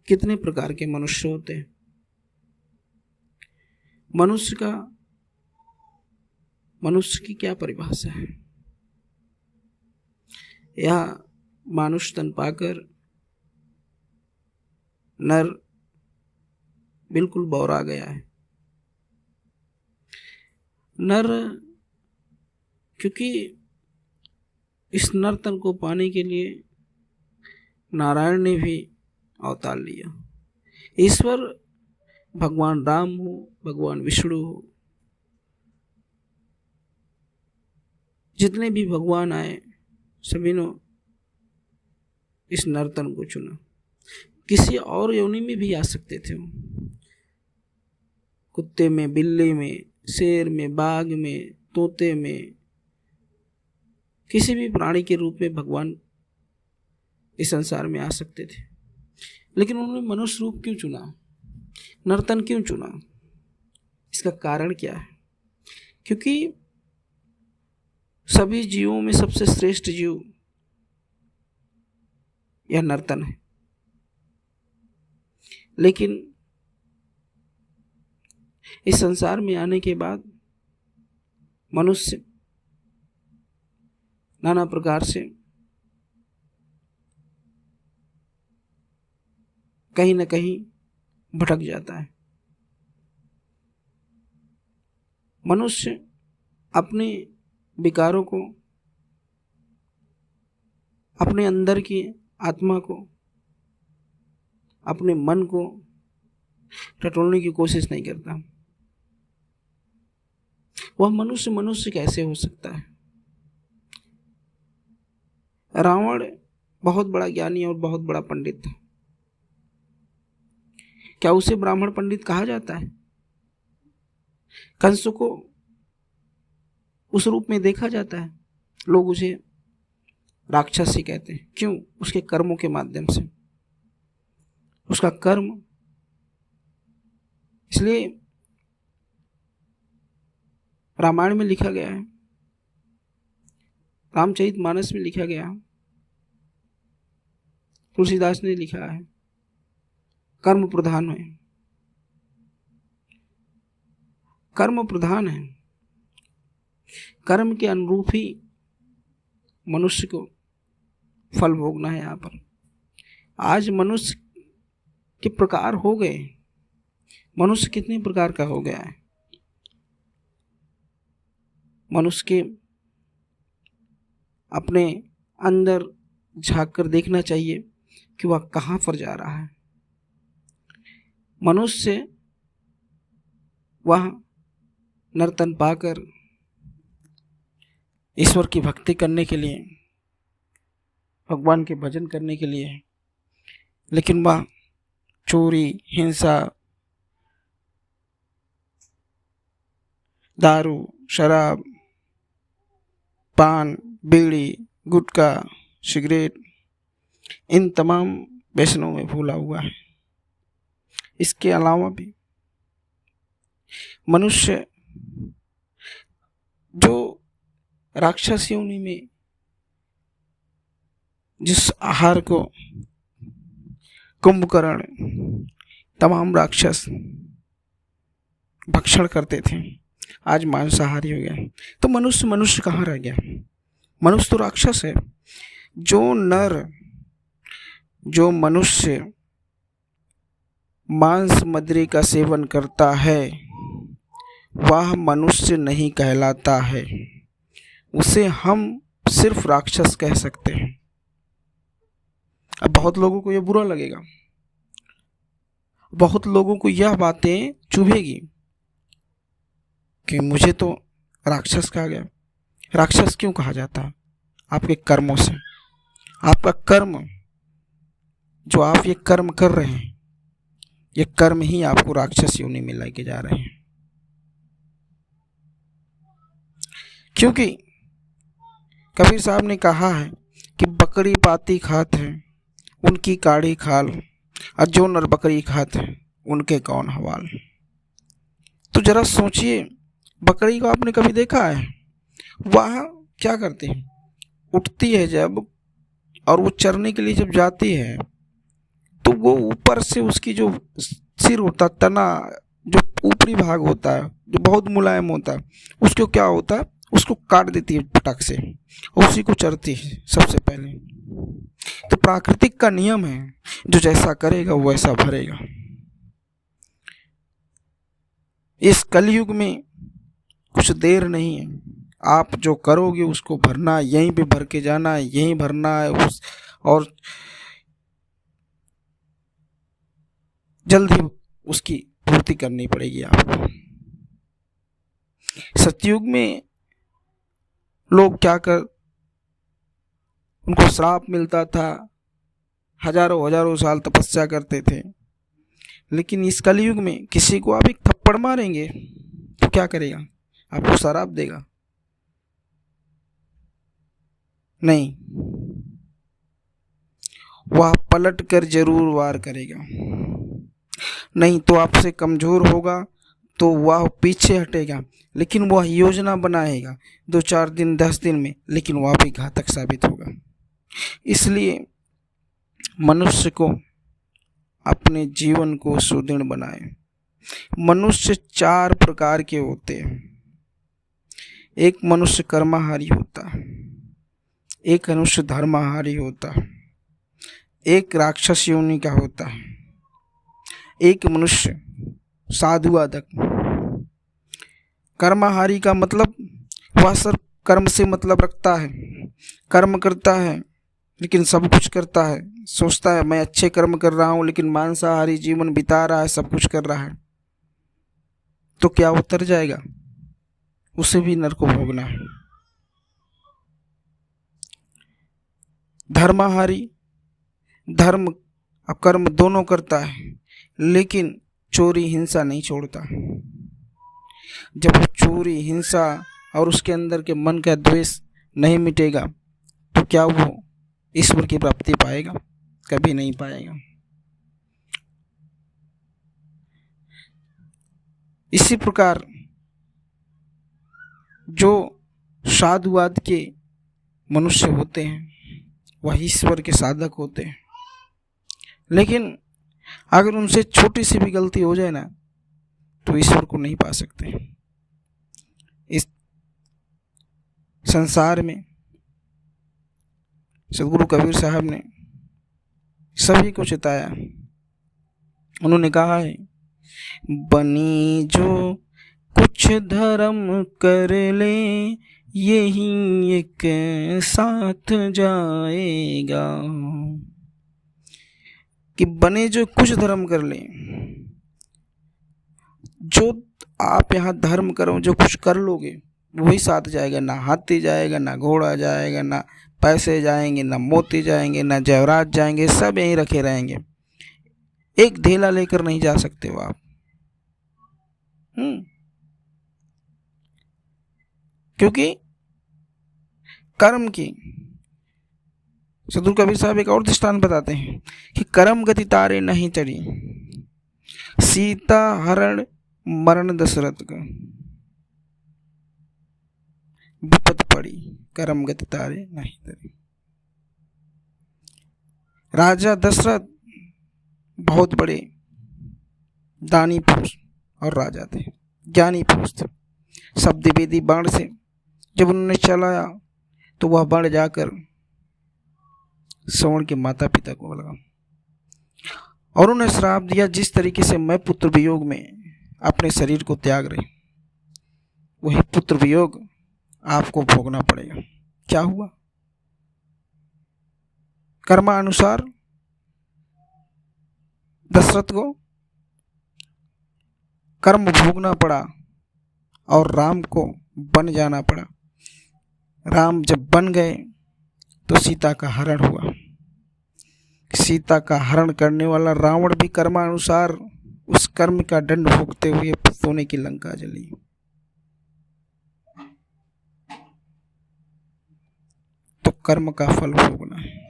कितने प्रकार के मनुष्य होते हैं। मनुष्य की क्या परिभाषा है? यह मानुष तन पाकर नर बिल्कुल बौरा गया है। नर, क्योंकि इस नर तन को पाने के लिए नारायण ने भी अवतार लिया। ईश्वर भगवान राम हो, भगवान विष्णु हो, जितने भी भगवान आए सभी ने इस नर्तन को चुना। किसी और योनि में भी आ सकते थे वो, कुत्ते में, बिल्ली में, शेर में, बाघ में, तोते में, किसी भी प्राणी के रूप में भगवान इस संसार में आ सकते थे। लेकिन उन्होंने मनुष्य रूप क्यों चुना, नर्तन क्यों चुना? इसका कारण क्या है? क्योंकि सभी जीवों में सबसे श्रेष्ठ जीव यह नर्तन है। लेकिन इस संसार में आने के बाद मनुष्य नाना प्रकार से कहीं न कहीं भटक जाता है। मनुष्य अपने विकारों को, अपने अंदर की आत्मा को, अपने मन को टटोलने की कोशिश नहीं करता। वह मनुष्य कैसे हो सकता है? रावण बहुत बड़ा ज्ञानी और बहुत बड़ा पंडित था। क्या उसे ब्राह्मण पंडित कहा जाता है? कंस को उस रूप में देखा जाता है, लोग उसे राक्षस ही कहते हैं। क्यों? उसके कर्मों के माध्यम से, उसका कर्म। इसलिए रामायण में लिखा गया है, रामचरितमानस में लिखा गया, तुलसीदास ने लिखा है, कर्म प्रधान है। कर्म प्रधान है, कर्म के अनुरूप ही मनुष्य को फल भोगना है। यहाँ पर आज मनुष्य के प्रकार हो गए। मनुष्य कितने प्रकार का हो गया है? मनुष्य के अपने अंदर झांक कर देखना चाहिए कि वह कहाँ पर जा रहा है। मनुष्य वह नर्तन पाकर ईश्वर की भक्ति करने के लिए, भगवान के भजन करने के लिए, लेकिन वह चोरी, हिंसा, दारू, शराब, पान, बीड़ी, गुटखा, सिगरेट, इन तमाम व्यसनों में भूला हुआ है। इसके अलावा भी मनुष्य जो राक्षस योनि में जिस आहार को कुंभकर्ण, तमाम राक्षस भक्षण करते थे, आज मांसाहारी हो गया। तो मनुष्य कहाँ रह गया? मनुष्य तो राक्षस है। जो मनुष्य मांस मदिरा का सेवन करता है वह मनुष्य नहीं कहलाता है, उसे हम सिर्फ राक्षस कह सकते हैं। अब बहुत लोगों को यह बुरा लगेगा, बहुत लोगों को यह बातें चुभेगी कि मुझे तो राक्षस कहा गया। राक्षस क्यों कहा जाता है? आपके कर्मों से। आपका कर्म, जो आप ये कर्म कर रहे हैं, ये कर्म ही आपको राक्षस योनि में लेके जा रहे हैं। क्योंकि कबीर साहब ने कहा है कि बकरी पाती खात है उनकी काढ़ी खाल, और जो नर बकरी खाते हैं उनके कौन हवाल। तो जरा सोचिए, बकरी को आपने कभी देखा है? वह क्या करते हैं? उठती है जब, और वो चरने के लिए जब जाती है तो तो वो ऊपर से उसकी जो सिर होता, तना, जो ऊपरी भाग होता है जो बहुत मुलायम होता है, उसको क्या होता है, उसको काट देती है पटक से, और उसी को चरती है सबसे पहले। तो प्राकृतिक का नियम है, जो जैसा करेगा वो वैसा भरेगा। इस कलयुग में कुछ देर नहीं है, आप जो करोगे उसको भरना, यहीं पे भर के जाना है, यहीं भरना है और जल्द ही उसकी पूर्ति करनी पड़ेगी आपको। सतयुग में लोग क्या कर, उनको श्राप मिलता था, हजारों हजारों साल तपस्या करते थे। लेकिन इस कलयुग में किसी को आप एक थप्पड़ मारेंगे तो क्या करेगा, आपको श्राप देगा? नहीं, वह पलट कर जरूर वार करेगा। नहीं तो आपसे कमजोर होगा तो वह पीछे हटेगा, लेकिन वह योजना बनाएगा 2-4 दिन 10 दिन में, लेकिन वह भी घातक साबित होगा। इसलिए मनुष्य को अपने जीवन को सुदृढ़ बनाए। मनुष्य 4 प्रकार के होते हैं। एक मनुष्य कर्माहारी होता है, एक मनुष्य धर्माहारी होता है, एक राक्षस योनि का होता है, एक मनुष्य साधुवादक। कर्माहारी का मतलब वह सिर्फ कर्म से मतलब रखता है, कर्म करता है लेकिन सब कुछ करता है, सोचता है मैं अच्छे कर्म कर रहा हूँ, लेकिन मांसाहारी जीवन बिता रहा है, सब कुछ कर रहा है, तो क्या उतर जाएगा? उसे भी नरक को भोगना है। धर्माहारी धर्म और कर्म दोनों करता है, लेकिन चोरी हिंसा नहीं छोड़ता। जब वो चोरी हिंसा और उसके अंदर के मन का द्वेष नहीं मिटेगा तो क्या वो ईश्वर की प्राप्ति पाएगा? कभी नहीं पाएगा। इसी प्रकार जो साधुवाद के मनुष्य होते हैं वह ईश्वर के साधक होते हैं, लेकिन अगर उनसे छोटी सी भी गलती हो जाए ना तो ईश्वर को नहीं पा सकते। इस संसार में सदगुरु कबीर साहब ने सभी को चिताया। उन्होंने कहा है, बनी जो कुछ धर्म कर ले यही एक साथ जाएगा। कि बने जो कुछ धर्म कर ले, जो आप यहाँ धर्म करो, जो कुछ कर लोगे वही साथ जाएगा। ना हाथी जाएगा, ना घोड़ा जाएगा, ना पैसे जाएंगे, ना मोती जाएंगे, ना जवाहरात जाएंगे, सब यहीं रखे रहेंगे। एक ढेला लेकर नहीं जा सकते हो आप। क्योंकि कर्म की सदगुरु कबीर साहब एक और दृष्टांत बताते हैं कि कर्म गति तारे नहीं चढ़ी, सीता हरण मरण दशरथ का विपत पड़ी, कर्म गति तारे नहीं चढ़ी। राजा दशरथ बहुत बड़े दानी पुरुष और राजा थे, ज्ञानी पुरुष थे। शब्द वेदी बाण से जब उन्होंने चलाया तो वह बाण जाकर श्रवण के माता पिता को लगा और उन्हें श्राप दिया, जिस तरीके से मैं पुत्र वियोग में अपने शरीर को त्याग रही, वही पुत्र वियोग आपको भोगना पड़ेगा। क्या हुआ? कर्मानुसार दशरथ को कर्म भोगना पड़ा और राम को बन जाना पड़ा। राम जब बन गए तो सीता का हरण हुआ। सीता का हरण करने वाला रावण भी कर्मानुसार उस कर्म का दंड भोगते हुए सोने की लंका जली। तो कर्म का फल भोगना है।